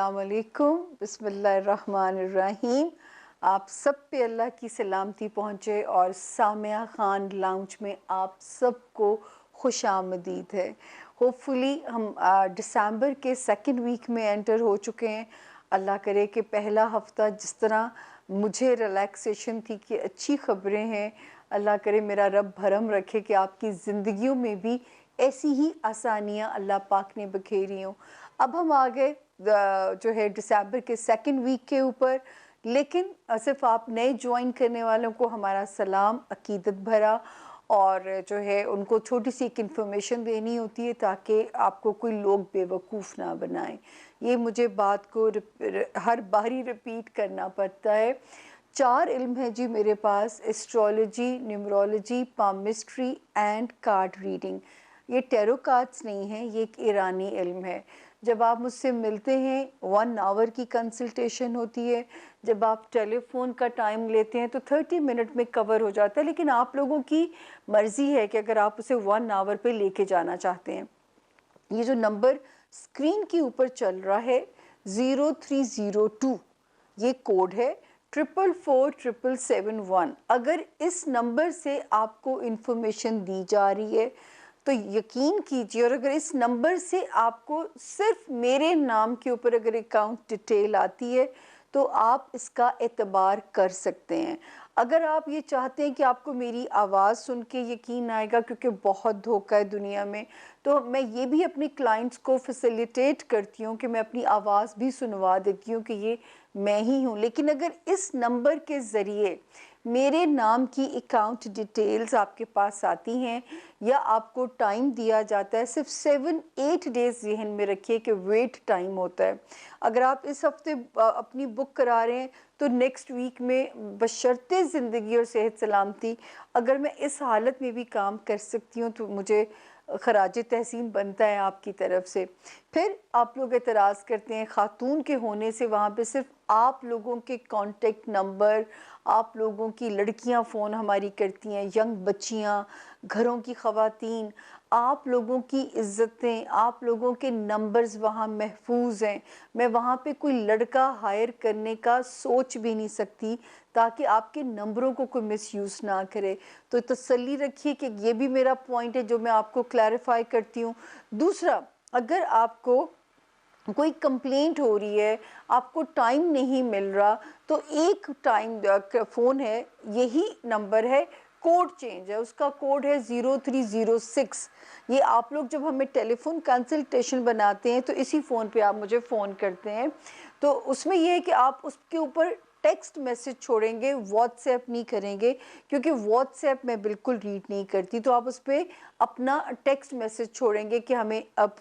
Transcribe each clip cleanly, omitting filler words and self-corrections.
अस्सलाम वालेकुम, बिस्मिल्लाहिर्रहमानिर्रहीम। आप सब पे अल्लाह की सलामती पहुँचे और सामिया खान लाउंज में आप सबको खुश आमदीद है। होपफुली हम दिसंबर के सेकंड वीक में एंटर हो चुके हैं। अल्लाह करे कि पहला हफ्ता जिस तरह मुझे रिलैक्सेशन थी कि अच्छी ख़बरें हैं, अल्लाह करे मेरा रब भरम रखे कि आपकी ज़िंदगियों में भी ऐसी ही आसानियाँ अल्लाह पाक ने बखेरी हों। अब हम आ गए जो है दिसंबर के सेकंड वीक के ऊपर, लेकिन सिर्फ आप नए ज्वाइन करने वालों को हमारा सलाम अकीदत भरा, और जो है उनको छोटी सी एक इन्फॉर्मेशन देनी होती है ताकि आपको कोई लोग बेवकूफ़ ना बनाएं। ये मुझे बात को हर बारी रिपीट करना पड़ता है। 4 इल्म है जी मेरे पास: astrology, numerology, palmistry and card reading. ये टैरो कार्ड्स नहीं हैं, ये एक ईरानी इल्म है। जब आप मुझसे मिलते हैं 1 आवर की कंसल्टेशन होती है, जब आप टेलीफोन का टाइम लेते हैं तो 30 मिनट में कवर हो जाता है, लेकिन आप लोगों की मर्ज़ी है कि अगर आप उसे 1 आवर पे लेके जाना चाहते हैं। ये जो नंबर स्क्रीन के ऊपर चल रहा है 0302, ये कोड है 444771। अगर इस नंबर से आपको इन्फॉर्मेशन दी जा रही है तो यकीन कीजिए, और अगर इस नंबर से आपको सिर्फ मेरे नाम के ऊपर अगर अकाउंट डिटेल आती है तो आप इसका एतबार कर सकते हैं। अगर आप ये चाहते हैं कि आपको मेरी आवाज़ सुन के यकीन आएगा, क्योंकि बहुत धोखा है दुनिया में, तो मैं ये भी अपने क्लाइंट्स को फैसिलिटेट करती हूँ कि मैं अपनी आवाज़ भी सुनवा देती हूँ कि ये मैं ही हूँ। लेकिन अगर इस नंबर के ज़रिए मेरे नाम की अकाउंट डिटेल्स आपके पास आती हैं या आपको टाइम दिया जाता है, सिर्फ 7-8 डेज ज़हन में रखिए कि वेट टाइम होता है। अगर आप इस हफ्ते अपनी बुक करा रहे हैं तो नेक्स्ट वीक में बशर्ते ज़िंदगी और सेहत सलामती, अगर मैं इस हालत में भी काम कर सकती हूँ तो मुझे खराज तहसीन बनता है आपकी तरफ से। फिर आप लोग एतराज़ करते हैं खातून के होने से वहाँ पे सिर्फ आप लोगों के कॉन्टेक्ट नंबर, आप लोगों की लड़कियाँ फ़ोन हमारी करती हैं, यंग बच्चियाँ, घरों की ख़वातीन, आप लोगों की इज़्ज़तें, आप लोगों के नंबर्स वहाँ महफूज हैं। मैं वहाँ पे कोई लड़का हायर करने का सोच भी नहीं सकती ताकि आपके नंबरों को कोई मिसयूज़ ना करे। तो तसल्ली रखिए कि ये भी मेरा पॉइंट है जो मैं आपको क्लैरिफाई करती हूँ। दूसरा, अगर आपको कोई कंप्लेंट हो रही है, आपको टाइम नहीं मिल रहा, तो एक टाइम फ़ोन है, यही नंबर है, कोड चेंज है, उसका कोड है 0306। ये आप लोग जब हमें टेलीफोन कंसल्टेशन बनाते हैं तो इसी फ़ोन पे आप मुझे फ़ोन करते हैं, तो उसमें ये है कि आप उसके ऊपर टेक्स्ट मैसेज छोड़ेंगे, व्हाट्सएप नहीं करेंगे, क्योंकि व्हाट्सएप मैं बिल्कुल रीड नहीं करती। तो आप उस पर अपना टेक्स्ट मैसेज छोड़ेंगे कि हमें अब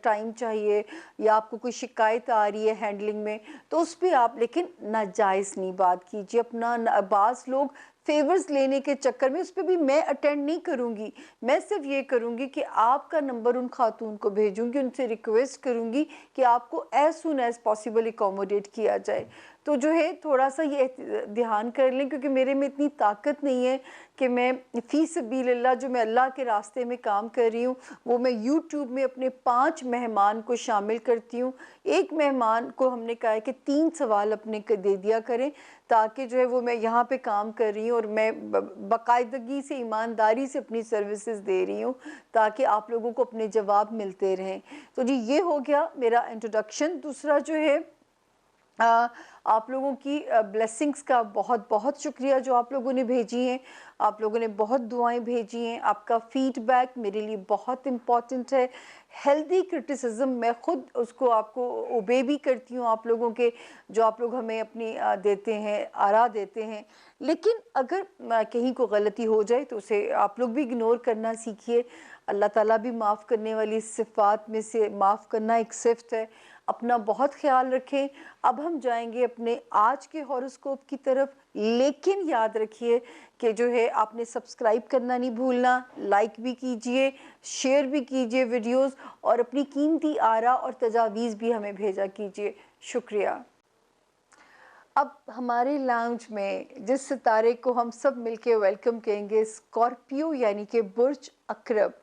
टाइम चाहिए या आपको कोई शिकायत आ रही है हैंडलिंग में, तो उस पर आप लेकिन नाजायज़ नहीं बात कीजिए। अपना बाज़ लोग फेवर्स लेने के चक्कर में, उस पर भी मैं अटेंड नहीं करूँगी। मैं सिर्फ ये करूँगी कि आपका नंबर उन खातून को भेजूँगी, उनसे रिक्वेस्ट करूँगी कि आपको as soon as possible accommodate किया जाए। तो जो है थोड़ा सा ये ध्यान कर लें, क्योंकि मेरे में इतनी ताकत नहीं है कि मैं फ़ी सबीलिल्लाह जो मैं अल्लाह के रास्ते में काम कर रही हूँ वो मैं यूट्यूब में अपने 5 मेहमान को शामिल करती हूँ। एक मेहमान को हमने कहा है कि 3 सवाल अपने दे दिया करें, ताकि जो है वो मैं यहाँ पे काम कर रही हूँ और मैं बाकायदगी से, ईमानदारी से अपनी सर्विसेज दे रही हूँ ताकि आप लोगों को अपने जवाब मिलते रहें। तो जी ये हो गया मेरा इंट्रोडक्शन। दूसरा जो है आप लोगों की ब्लेसिंग्स का बहुत बहुत शुक्रिया जो आप लोगों ने भेजी हैं। आप लोगों ने बहुत दुआएं भेजी हैं, आपका फीडबैक मेरे लिए बहुत इम्पॉर्टेंट है। हेल्दी क्रिटिसिज्म मैं खुद उसको आपको ओबे भी करती हूँ, आप लोगों के जो आप लोग हमें अपनी देते हैं, आरा देते हैं। लेकिन अगर कहीं को गलती हो जाए तो उसे आप लोग भी इग्नोर करना सीखिए। अल्लाह ताला भी माफ़ करने वाली सिफ़ात में से माफ़ करना एक सिफ़त है। अपना बहुत ख्याल रखें। अब हम जाएंगे अपने आज के हॉरोस्कोप की तरफ, लेकिन याद रखिए कि जो है आपने सब्सक्राइब करना नहीं भूलना, लाइक भी कीजिए, शेयर भी कीजिए वीडियोस, और अपनी कीमती आरा और तजावीज़ भी हमें भेजा कीजिए। शुक्रिया। अब हमारे लाउंज में जिस सितारे को हम सब मिलके वेलकम कहेंगे, स्कॉर्पियो यानी कि बुर्ज अकरब,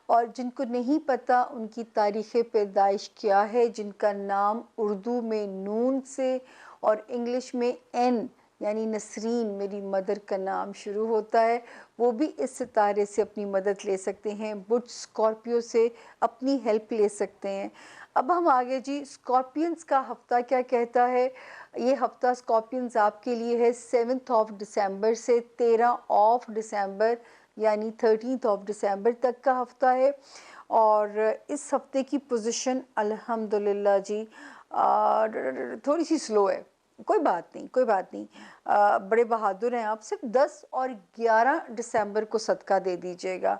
اور جن کو نہیں پتہ ان کی تاریخ پیدائش کیا ہے، جن کا نام اردو میں نون سے اور انگلش میں این یعنی نسرین میری مدر کا نام شروع ہوتا ہے، وہ بھی اس ستارے سے اپنی مدد لے سکتے ہیں، بُڈ اسکارپیو سے اپنی ہیلپ لے سکتے ہیں۔ اب ہم آگے جی اسکارپینز کا ہفتہ کیا کہتا ہے؟ یہ ہفتہ اسکارپینز آپ کے لیے ہے 7 دسمبر سے 13 دسمبر یعنی 13 دسمبر تک کا ہفتہ ہے، اور اس ہفتے کی پوزیشن الحمدللہ جی تھوڑی سی سلو ہے، کوئی بات نہیں کوئی بات نہیں، بڑے بہادر ہیں آپ، صرف 10 اور 11 دسمبر کو صدقہ دے دیجیے گا،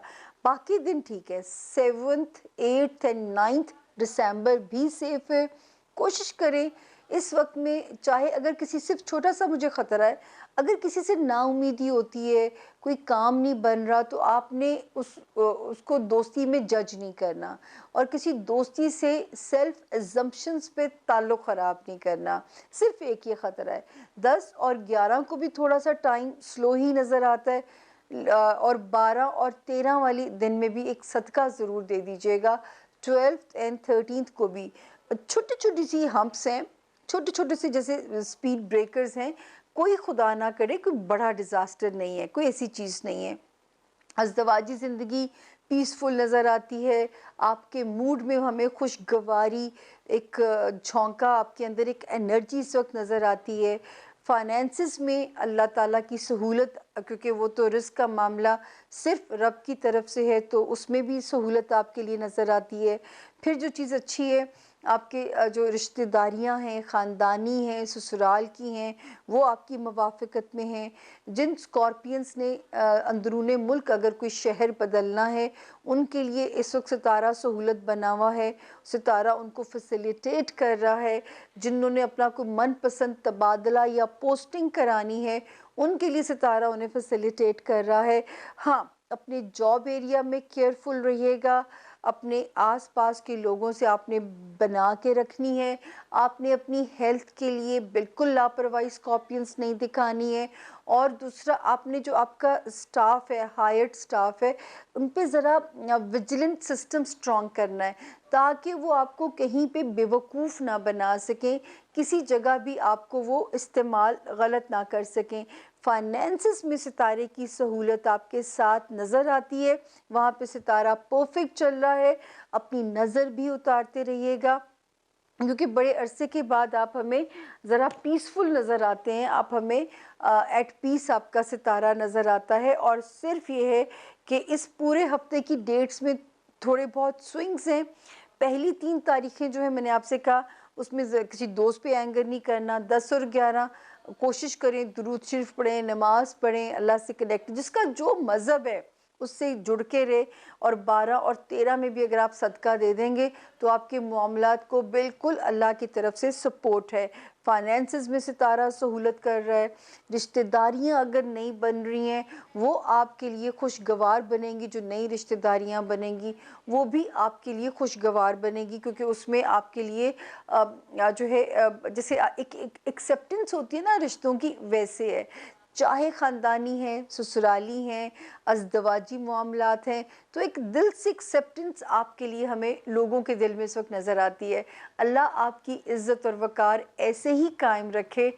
باقی دن ٹھیک ہے۔ 7 8 and 9 دسمبر بھی سیف ہے۔ کوشش کریں اس وقت میں، چاہے اگر کسی صرف چھوٹا سا مجھے خطرہ ہے، اگر کسی سے نا امیدی ہوتی ہے، کوئی کام نہیں بن رہا، تو آپ نے اس کو دوستی میں جج نہیں کرنا، اور کسی دوستی سے سیلف ایزمپشنز پہ تعلق خراب نہیں کرنا، صرف ایک یہ خطرہ ہے۔ 10 اور 11 کو بھی تھوڑا سا ٹائم سلو ہی نظر آتا ہے، اور 12 اور 13 والی دن میں بھی ایک صدقہ ضرور دے دیجیے گا۔ 12 and 13 کو بھی چھوٹی چھوٹی سی ہمپس ہیں، چھوٹے چھوٹے سے جیسے سپیڈ بریکرز ہیں، کوئی خدا نہ کرے کوئی بڑا ڈیزاسٹر نہیں ہے، کوئی ایسی چیز نہیں ہے۔ ازدواجی زندگی پیسفل نظر آتی ہے، آپ کے موڈ میں ہمیں خوشگواری ایک جھونکا، آپ کے اندر ایک انرجی اس وقت نظر آتی ہے۔ فائنینسز میں اللہ تعالیٰ کی سہولت، کیونکہ وہ تو رزق کا معاملہ صرف رب کی طرف سے ہے، تو اس میں بھی سہولت آپ کے لیے نظر آتی ہے۔ پھر جو چیز اچھی ہے، آپ کے جو رشتہ داریاں ہیں، خاندانی ہیں، سسرال کی ہیں، وہ آپ کی موافقت میں ہیں۔ جن اسکارپینز نے اندرون ملک اگر کوئی شہر بدلنا ہے، ان کے لیے اس وقت ستارہ سہولت بنا ہوا ہے، ستارہ ان کو فیسیلیٹیٹ کر رہا ہے۔ جنہوں نے اپنا کوئی من پسند تبادلہ یا پوسٹنگ کرانی ہے، ان کے لیے ستارہ انہیں فیسیلیٹیٹ کر رہا ہے۔ ہاں، اپنے جاب ایریا میں کیئرفل رہیے گا، اپنے آس پاس کے لوگوں سے آپ نے بنا کے رکھنی ہے، آپ نے اپنی ہیلتھ کے لیے بالکل لاپرواہی اسکارپینز نہیں دکھانی ہے، اور دوسرا آپ نے جو آپ کا سٹاف ہے، ہائرڈ سٹاف ہے، ان پہ ذرا ویجیلنٹ سسٹم سٹرونگ کرنا ہے، تاکہ وہ آپ کو کہیں پہ بے وقوف نہ بنا سکیں، کسی جگہ بھی آپ کو وہ استعمال غلط نہ کر سکیں۔ فائنینسز میں ستارے کی سہولت آپ کے ساتھ نظر آتی ہے، وہاں پہ ستارہ پرفیکٹ چل رہا ہے، اپنی نظر بھی اتارتے رہیے گا، کیونکہ بڑے عرصے کے بعد آپ ہمیں ذرا پیسفل نظر آتے ہیں، آپ ہمیں ایٹ پیس آپ کا ستارہ نظر آتا ہے۔ اور صرف یہ ہے کہ اس پورے ہفتے کی ڈیٹس میں تھوڑے بہت سوئنگز ہیں۔ پہلی 3 تاریخیں جو ہیں میں نے آپ سے کہا، اس میں کسی دوست پہ اینگر نہیں کرنا۔ 10 اور 11 کوشش کریں درود شریف پڑھیں، نماز پڑھیں، اللہ سے کنیکٹ، جس کا جو مذہب ہے اس سے جڑ کے رہے۔ اور 12 اور 13 میں بھی اگر آپ صدقہ دے دیں گے تو آپ کے معاملات کو بالکل اللہ کی طرف سے سپورٹ ہے۔ فائنینسز میں ستارہ سہولت کر رہا ہے، رشتہ داریاں اگر نہیں بن رہی ہیں وہ آپ کے لیے خوشگوار بنیں گی، جو نئی رشتہ داریاں بنیں گی وہ بھی آپ کے لیے خوشگوار بنے گی، کیونکہ اس میں آپ کے لیے جو ہے جیسے ایک ایکسیپٹنس ہوتی ہے نا رشتوں کی، ویسے ہے، چاہے خاندانی ہیں، سسرالی ہیں، ازدواجی معاملات ہیں، تو ایک دل سے ایکسیپٹنس آپ کے لیے ہمیں لوگوں کے دل میں اس وقت نظر آتی ہے۔ اللہ آپ کی عزت اور وقار ایسے ہی قائم رکھے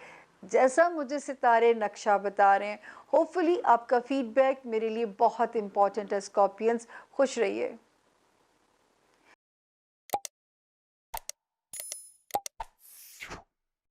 جیسا مجھے ستارے نقشہ بتا رہے ہیں۔ ہوپ فلی آپ کا فیڈ بیک میرے لیے بہت امپورٹنٹ ہے اسکارپینز، خوش رہیے۔